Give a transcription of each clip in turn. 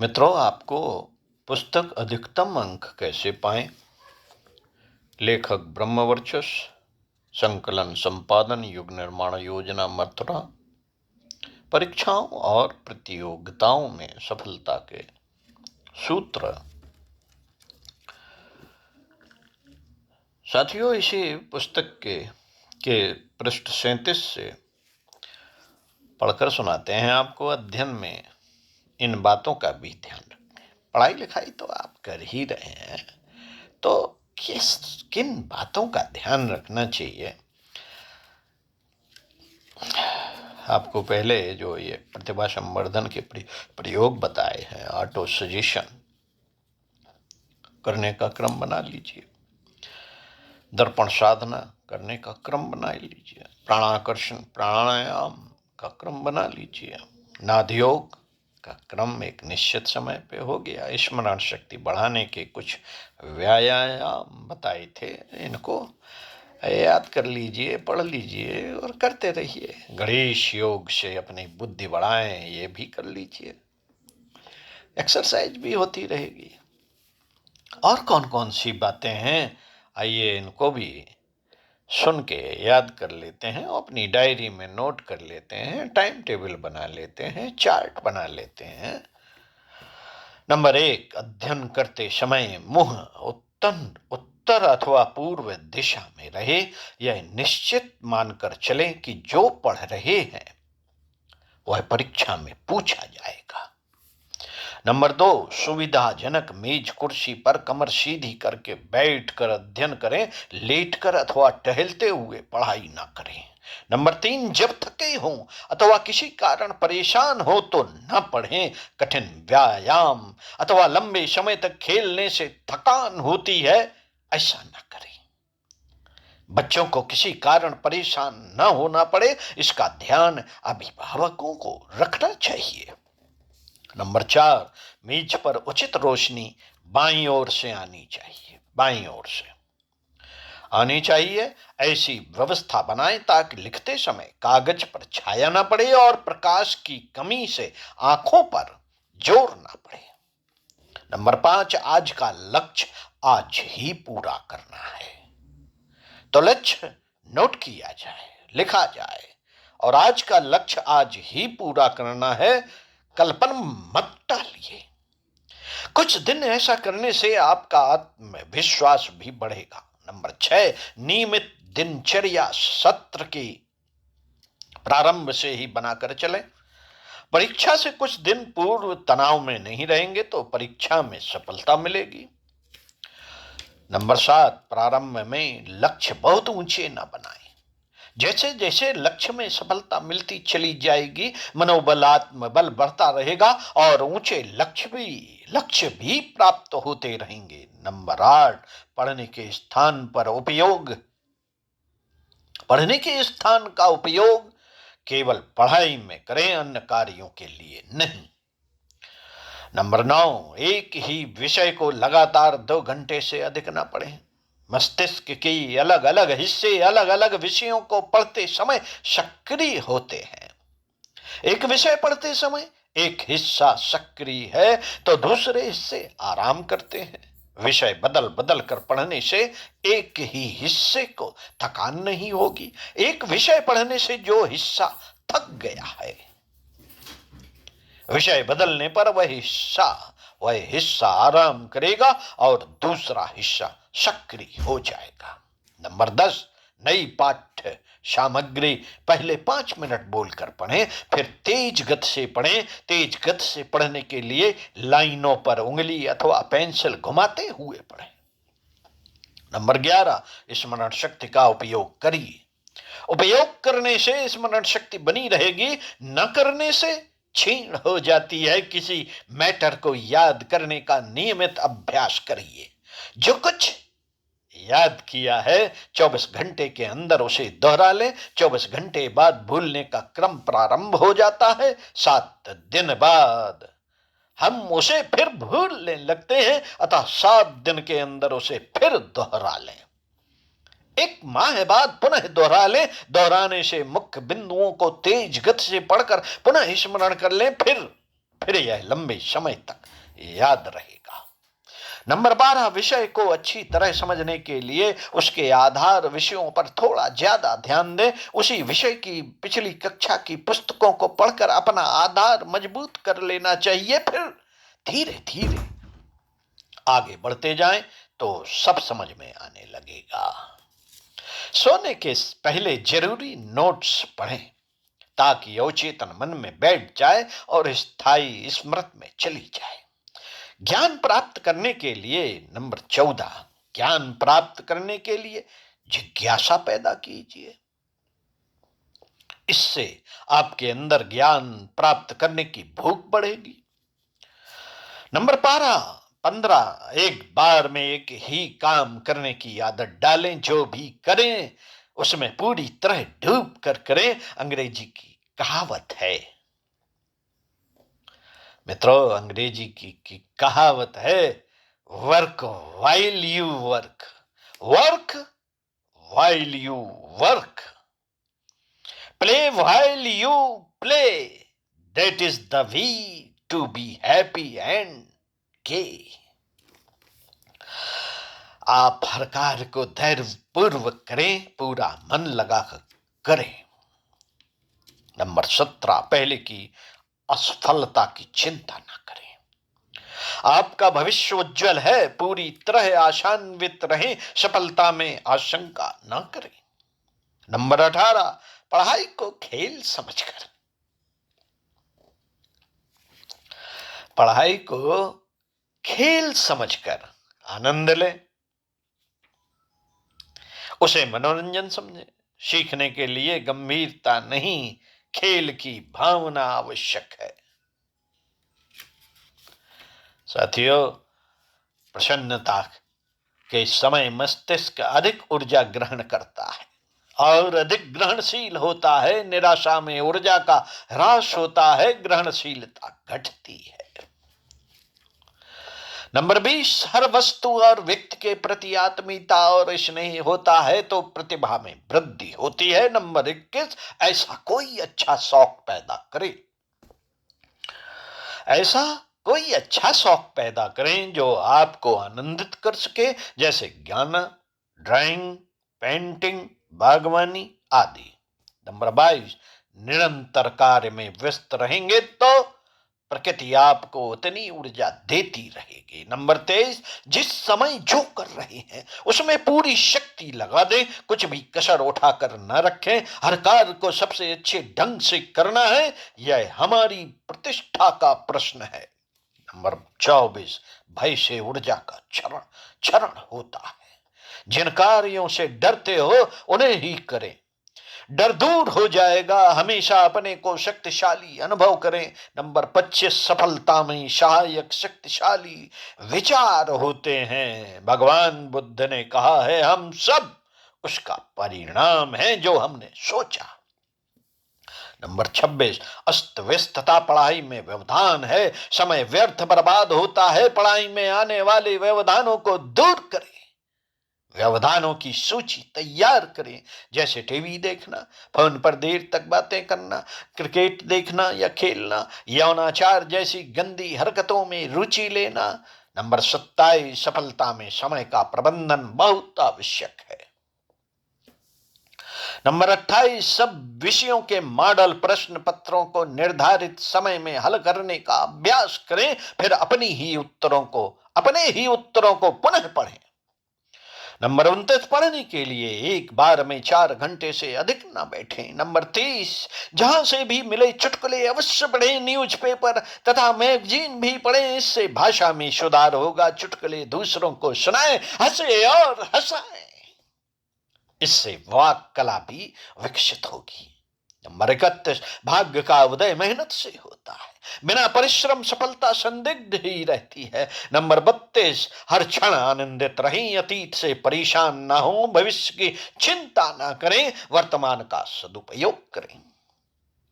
मित्रों, आपको पुस्तक अधिकतम अंक कैसे पाएं? लेखक ब्रह्मवर्चस्व, संकलन संपादन युग निर्माण योजना मथुरा। परीक्षाओं और प्रतियोगिताओं में सफलता के सूत्र। साथियों, इसी पुस्तक के पृष्ठ 37 से पढ़कर सुनाते हैं आपको। अध्ययन में इन बातों का भी ध्यान रखें। पढ़ाई लिखाई तो आप कर ही रहे हैं, तो किन बातों का ध्यान रखना चाहिए? आपको पहले जो ये प्रतिभा संवर्धन के प्रयोग बताए हैं, ऑटो सजेशन करने का क्रम बना लीजिए, दर्पण साधना करने का क्रम बना लीजिए, प्राणाकर्षण प्राणायाम का क्रम बना लीजिए, नादयोग का क्रम एक निश्चित समय पे हो गया। स्मरण शक्ति बढ़ाने के कुछ व्यायाम बताए थे, इनको याद कर लीजिए, पढ़ लीजिए और करते रहिए। गणेश योग से अपनी बुद्धि बढ़ाएं, ये भी कर लीजिए। एक्सरसाइज भी होती रहेगी। और कौन कौन सी बातें हैं, आइए इनको भी सुन के याद कर लेते हैं, अपनी डायरी में नोट कर लेते हैं, टाइम टेबल बना लेते हैं, चार्ट बना लेते हैं। नंबर 1, अध्ययन करते समय मुंह उत्तर अथवा पूर्व दिशा में रहे। यह निश्चित मानकर चलें कि जो पढ़ रहे हैं वह परीक्षा में पूछा जाएगा। नंबर 2, सुविधाजनक मेज कुर्सी पर कमर सीधी करके बैठकर अध्ययन करें, लेटकर अथवा टहलते हुए पढ़ाई ना करें। नंबर 3, जब थके हों अथवा किसी कारण परेशान हो तो न पढ़ें। कठिन व्यायाम अथवा लंबे समय तक खेलने से थकान होती है, ऐसा न करें। बच्चों को किसी कारण परेशान न होना पड़े, इसका ध्यान अभिभावकों को रखना चाहिए। नंबर 4, मेज पर उचित रोशनी बाईं ओर से आनी चाहिए, बाईं ओर से आनी चाहिए। ऐसी व्यवस्था बनाएं ताकि लिखते समय कागज पर छाया ना पड़े और प्रकाश की कमी से आंखों पर जोर ना पड़े। नंबर 5, आज का लक्ष्य आज ही पूरा करना है, तो लक्ष्य नोट किया जाए, लिखा जाए, और आज का लक्ष्य आज ही पूरा करना है, कल्पना मत डालिए। कुछ दिन ऐसा करने से आपका आत्मविश्वास भी बढ़ेगा। नंबर 6, नियमित दिनचर्या सत्र की प्रारंभ से ही बनाकर चलें। परीक्षा से कुछ दिन पूर्व तनाव में नहीं रहेंगे तो परीक्षा में सफलता मिलेगी। नंबर 7, प्रारंभ में लक्ष्य बहुत ऊंचे न बनाएं। जैसे जैसे लक्ष्य में सफलता मिलती चली जाएगी, मनोबल आत्मबल बढ़ता रहेगा और ऊंचे लक्ष्य भी प्राप्त होते रहेंगे। नंबर 8, पढ़ने के स्थान का उपयोग केवल पढ़ाई में करें, अन्य कार्यों के लिए नहीं। नंबर 9, एक ही विषय को लगातार 2 घंटे से अधिक न पढ़ें। मस्तिष्क के अलग अलग हिस्से अलग अलग विषयों को पढ़ते समय सक्रिय होते हैं। एक विषय पढ़ते समय एक हिस्सा सक्रिय है तो दूसरे हिस्से आराम करते हैं। विषय बदल बदल कर पढ़ने से एक ही हिस्से को थकान नहीं होगी। एक विषय पढ़ने से जो हिस्सा थक गया है, विषय बदलने पर वह हिस्सा आराम करेगा और दूसरा हिस्सा सक्रिय हो जाएगा। नंबर 10, नई पाठ्य सामग्री पहले 5 मिनट बोलकर पढ़ें, फिर तेज गति से पढ़ें। तेज गति से पढ़ने के लिए लाइनों पर उंगली अथवा पेंसिल घुमाते हुए पढ़ें। नंबर 11, स्मरण शक्ति का उपयोग करिए। उपयोग करने से स्मरण शक्ति बनी रहेगी, न करने से क्षीण हो जाती है। किसी मैटर को याद करने का नियमित अभ्यास करिए। जो कुछ याद किया है 24 घंटे के अंदर उसे दोहरा लें। 24 घंटे बाद भूलने का क्रम प्रारंभ हो जाता है। 7 दिन बाद हम उसे फिर भूलने लगते हैं, अतः 7 दिन के अंदर उसे फिर दोहरा लें। 1 माह बाद पुनः दोहरा लें। दोहराने से मुख्य बिंदुओं को तेज गति से पढ़कर पुनः स्मरण कर लें। फिर फिर यह लंबे समय तक याद रहेगा। नंबर 12, विषय को अच्छी तरह समझने के लिए उसके आधार विषयों पर थोड़ा ज्यादा ध्यान दें। उसी विषय की पिछली कक्षा की पुस्तकों को पढ़कर अपना आधार मजबूत कर लेना चाहिए। फिर धीरे धीरे आगे बढ़ते जाएं तो सब समझ में आने लगेगा। सोने के पहले जरूरी नोट्स पढ़ें ताकि अवचेतन मन में बैठ जाए और स्थायी स्मृति में चली जाए। ज्ञान प्राप्त करने के लिए नंबर 14, ज्ञान प्राप्त करने के लिए जिज्ञासा पैदा कीजिए। इससे आपके अंदर ज्ञान प्राप्त करने की भूख बढ़ेगी। नंबर 15, एक बार में एक ही काम करने की आदत डालें। जो भी करें उसमें पूरी तरह डूब कर करें। अंग्रेजी की कहावत है मित्रों, अंग्रेजी की कहावत है, work while you work, work while you work, play while you play, that is the way to be happy and gay. आप हर कार्य को धैर्य पूर्वक करें, पूरा मन लगाकर करें। नंबर 17, पहले की असफलता की चिंता ना करें। आपका भविष्य उज्जवल है, पूरी तरह आशान्वित रहें, सफलता में आशंका ना करें। नंबर 18, पढ़ाई को खेल समझकर, पढ़ाई को खेल समझकर आनंद लें, उसे मनोरंजन समझें। सीखने के लिए गंभीरता नहीं, खेल की भावना आवश्यक है। साथियों, प्रसन्नता के समय मस्तिष्क अधिक ऊर्जा ग्रहण करता है और अधिक ग्रहणशील होता है। निराशा में ऊर्जा का ह्रास होता है, ग्रहणशीलता घटती है। नंबर 20, हर वस्तु और व्यक्ति के प्रति आत्मीयता और स्नेह होता है तो प्रतिभा में वृद्धि होती है। नंबर 21, ऐसा कोई अच्छा शौक पैदा करे, ऐसा कोई अच्छा शौक पैदा करें जो आपको आनंदित कर सके, जैसे गाना, ड्राइंग, पेंटिंग, बागवानी आदि। नंबर 22, निरंतर कार्य में व्यस्त रहेंगे तो प्रकृति आपको उतनी ऊर्जा देती रहेगी। नंबर 23, जिस समय जो कर रहे हैं उसमें पूरी शक्ति लगा दें, कुछ भी कसर उठाकर न रखें। हर कार्य को सबसे अच्छे ढंग से करना है, यह हमारी प्रतिष्ठा का प्रश्न है। नंबर 24, भय से ऊर्जा का क्षरण क्षरण होता है। जिन कार्यों से डरते हो उन्हें ही करें, डर दूर हो जाएगा। हमेशा अपने को शक्तिशाली अनुभव करें। नंबर 25, सफलता में सहायक शक्तिशाली विचार होते हैं। भगवान बुद्ध ने कहा है, हम सब उसका परिणाम है जो हमने सोचा। नंबर 26, अस्त व्यस्तता पढ़ाई में व्यवधान है, समय व्यर्थ बर्बाद होता है। पढ़ाई में आने वाले व्यवधानों को दूर करें, व्यवधानों की सूची तैयार करें, जैसे टीवी देखना, फोन पर देर तक बातें करना, क्रिकेट देखना या खेलना, यौनाचार जैसी गंदी हरकतों में रुचि लेना। नंबर 27, सफलता में समय का प्रबंधन बहुत आवश्यक है। नंबर 28, सब विषयों के मॉडल प्रश्न पत्रों को निर्धारित समय में हल करने का अभ्यास करें, फिर अपने ही उत्तरों को पुनः पढ़ें। नंबर 29, पढ़ने के लिए एक बार में 4 घंटे से अधिक न बैठें। नंबर 30, जहां से भी मिले चुटकुले अवश्य पढ़ें, न्यूज़पेपर तथा मैगजीन भी पढ़ें, इससे भाषा में सुधार होगा। चुटकुले दूसरों को सुनाएं, हंसे और हंसाएं, इससे वाक कला भी विकसित होगी। नंबर 31, भाग्य का उदय मेहनत से होता है, बिना परिश्रम सफलता संदिग्ध ही रहती है। नंबर 32, हर क्षण आनंदित रहें, अतीत से परेशान ना हो, भविष्य की चिंता ना करें, वर्तमान का सदुपयोग करें।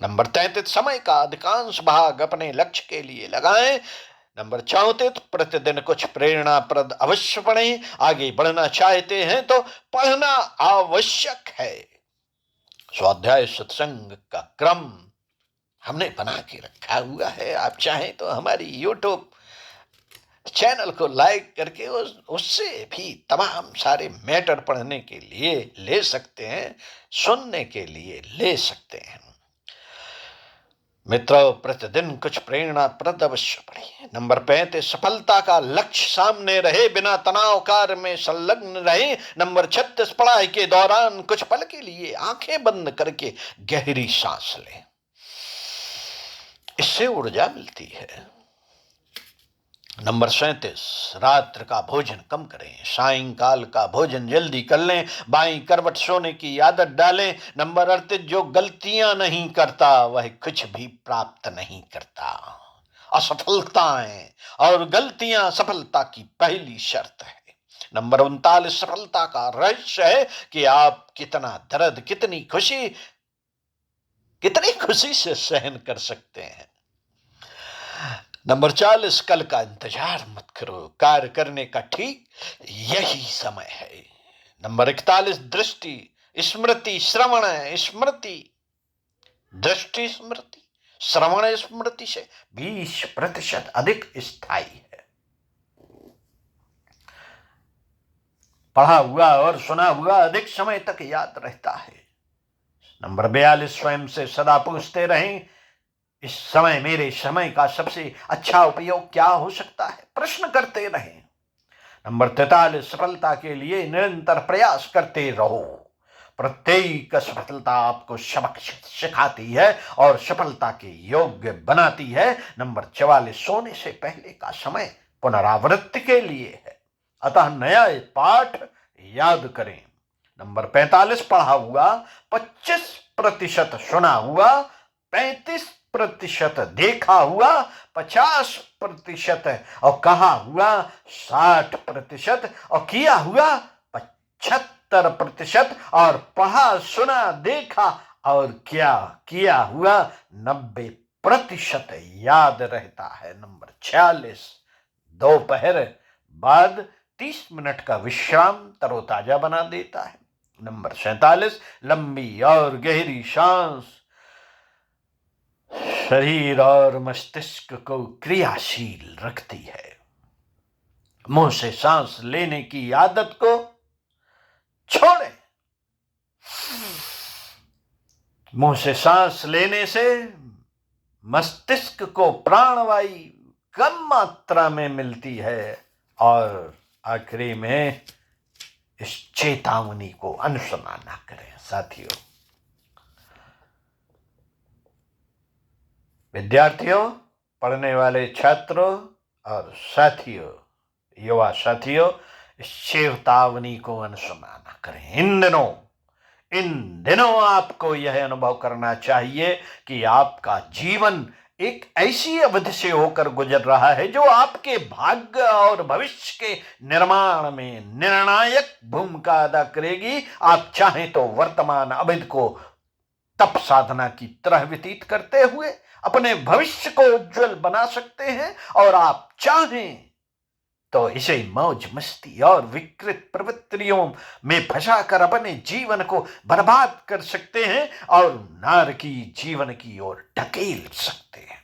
नंबर 33, समय का अधिकांश भाग अपने लक्ष्य के लिए लगाएं। नंबर 34, प्रतिदिन कुछ प्रेरणाप्रद अवश्य पढ़ें। आगे बढ़ना चाहते हैं तो पढ़ना आवश्यक है। स्वाध्याय सत्संग का क्रम हमने बना के रखा हुआ है। आप चाहें तो हमारी यूट्यूब चैनल को लाइक करके उससे भी तमाम सारे मैटर पढ़ने के लिए ले सकते हैं, सुनने के लिए ले सकते हैं। मित्रों, प्रतिदिन कुछ प्रेरणाप्रद अवश्य पढ़िए। नंबर 35, सफलता का लक्ष्य सामने रहे, बिना तनाव कार्य में संलग्न रहे। नंबर 36, पढ़ाई के दौरान कुछ पल के लिए आंखें बंद करके गहरी सांस लें, इससे ऊर्जा मिलती है। नंबर 37, रात्र का भोजन कम करें, सायंकाल का भोजन जल्दी कर लें, बाईं करवट सोने की आदत डालें। नंबर 38, जो गलतियां नहीं करता वह कुछ भी प्राप्त नहीं करता। असफलताएं और गलतियां सफलता की पहली शर्त है। नंबर 39, सफलता का रहस्य है कि आप कितना दर्द, कितनी खुशी से सहन कर सकते हैं। नंबर 40, कल का इंतजार मत करो, कार्य करने का ठीक यही समय है। नंबर 41, दृष्टि स्मृति श्रवण स्मृति, दृष्टि स्मृति श्रवण स्मृति से 20% अधिक स्थायी है। पढ़ा हुआ और सुना हुआ अधिक समय तक याद रहता है। नंबर 42, स्वयं से सदा पूछते रहें, इस समय मेरे समय का सबसे अच्छा उपयोग क्या हो सकता है, प्रश्न करते रहें। नंबर 43, सफलता के लिए निरंतर प्रयास करते रहो, प्रत्येक सफलता आपको सबक सिखाती है और सफलता के योग्य बनाती है। नंबर 44, सोने से पहले का समय पुनरावृत्ति के लिए है, अतः नया पाठ याद करें। नंबर 45, पढ़ा हुआ 25%, सुना हुआ 35%, देखा हुआ 50% और कहा हुआ 60% और किया हुआ 75% और पढ़ा सुना देखा और क्या किया हुआ 90% याद रहता है। नंबर 46, दोपहर बाद 30 मिनट का विश्राम तरोताजा बना देता है। नंबर 47, लंबी और गहरी सांस शरीर और मस्तिष्क को क्रियाशील रखती है। मुंह से सांस लेने की आदत को छोड़ें। मुंह से सांस लेने से मस्तिष्क को प्राणवायु कम मात्रा में मिलती है और आखिरी में इस चेतावनी को अनसुना ना करें। साथियों, विद्यार्थियों, पढ़ने वाले छात्रों और साथियों, युवा साथियों, इस चेतावनी को अनसुना ना करें। इन दिनों आपको यह अनुभव करना चाहिए कि आपका जीवन एक ऐसी अवधि से होकर गुजर रहा है जो आपके भाग्य और भविष्य के निर्माण में निर्णायक भूमिका अदा करेगी। आप चाहें तो वर्तमान अवधि को तप साधना की तरह व्यतीत करते हुए अपने भविष्य को उज्जवल बना सकते हैं और आप चाहें तो इसे मौज मस्ती और विकृत प्रवृत्तियों में फंसाकर अपने जीवन को बर्बाद कर सकते हैं और नारकी जीवन की ओर ढकेल सकते हैं।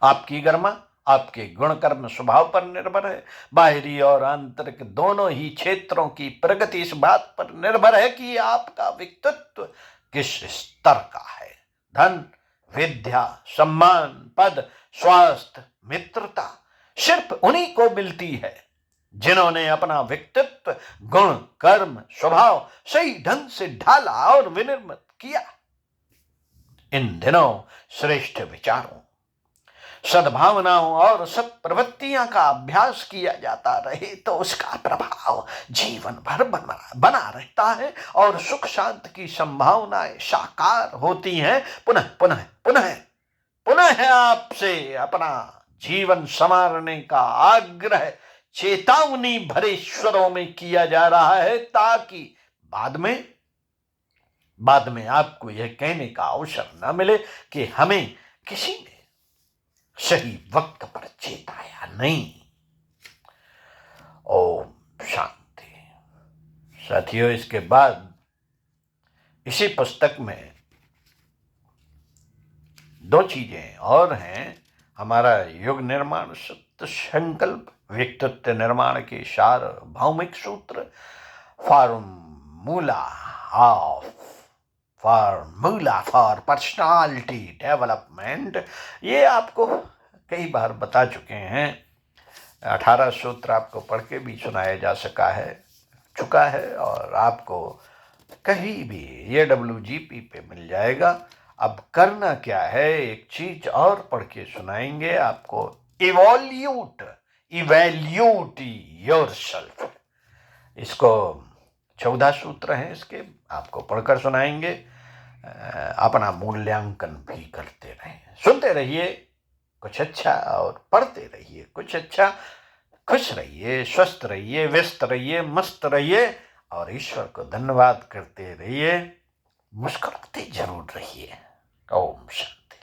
आपकी गरिमा आपके गुण कर्म स्वभाव पर निर्भर है। बाहरी और आंतरिक दोनों ही क्षेत्रों की प्रगति इस बात पर निर्भर है कि आपका व्यक्तित्व किस स्तर का है। धन, विद्या, सम्मान, पद, स्वास्थ्य, मित्रता सिर्फ उन्हीं को मिलती है जिन्होंने अपना व्यक्तित्व, गुण, कर्म, स्वभाव सही ढंग से ढाला और विनिर्मित किया। इन दिनों श्रेष्ठ विचारों, सद्भावनाओं और सत्प्रवृत्तियां का अभ्यास किया जाता रहे तो उसका प्रभाव जीवन भर बना रहता है और सुख शांति की संभावनाएं साकार होती हैं। पुनः पुनः पुनः पुनः आपसे अपना जीवन संवारने का आग्रह चेतावनी भरे स्वरों में किया जा रहा है ताकि बाद में आपको यह कहने का अवसर न मिले कि हमें किसी ने सही वक्त पर चेताया नहीं। ओम शांति। साथियों, इसके बाद इसी पुस्तक में दो चीजें और हैं, हमारा युग निर्माण सत्य संकल्प, व्यक्तित्व निर्माण के सार भौमिक सूत्र, formula of formula for personality development, ये आपको कई बार बता चुके हैं। 18 सूत्र आपको पढ़ के भी सुनाया जा चुका है और आपको कहीं भी ये WGP पे मिल जाएगा। अब करना क्या है, एक चीज और पढ़ के सुनाएंगे आपको, इवैल्यूट योरसेल्फ। इसको 14 सूत्र हैं इसके, आपको पढ़कर सुनाएंगे। अपना मूल्यांकन भी करते रहें, सुनते रहिए कुछ अच्छा और पढ़ते रहिए कुछ अच्छा। खुश रहिए, स्वस्थ रहिए, व्यस्त रहिए, मस्त रहिए और ईश्वर को धन्यवाद करते रहिए। मुस्कुराते जरूर रहिए। ओम शांति।